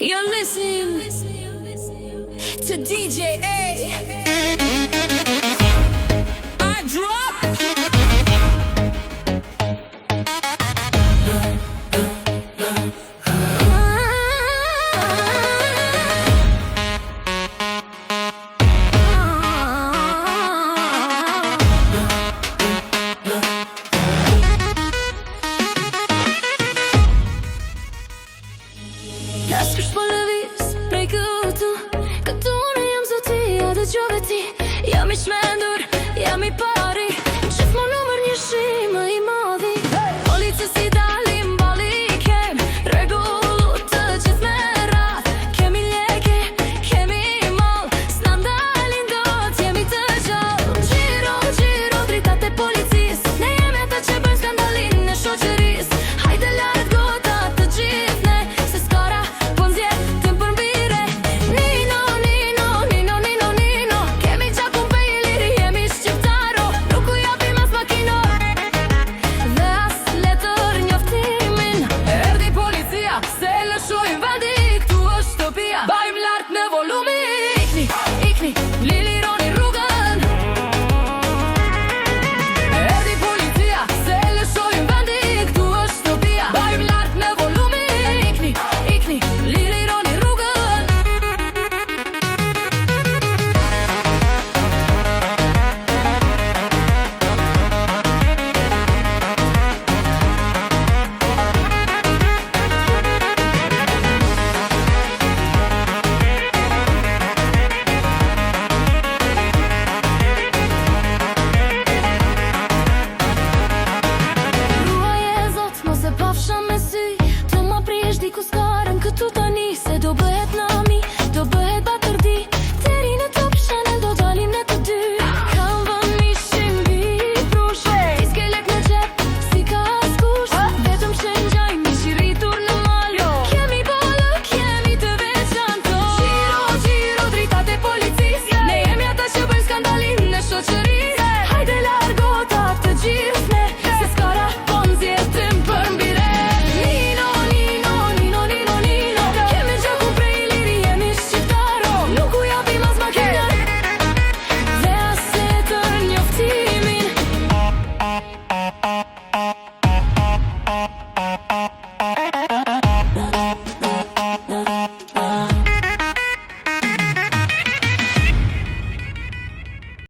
You're listening to DJ A. I drop. Naskush po lëviz prej këtu unë jam zotia dhe gjove ti. Jam I shmendur, jam I pari, gjithmonë numër një shi më I madhi. Policës I dalim balli kem, rregullu të gjithë me radh. Kemi leke, kemi mall, s'na ndalin dot, jemi të gjallë. Gjiro, gjiro, dritat e policis, ne jemi ata që bëjnë skandalin e shoqëris. Hajde lart gota të gjithë ne, se s'kara po nxjerr tim për mbire. Nino, Nino, Nino, Nino, Nino, kemi gjakun pe I liri, jemi shqiptaro, nuk u japim as makino. Dhe as letër njoftimin, erdi policia, se lëshojnë vendin.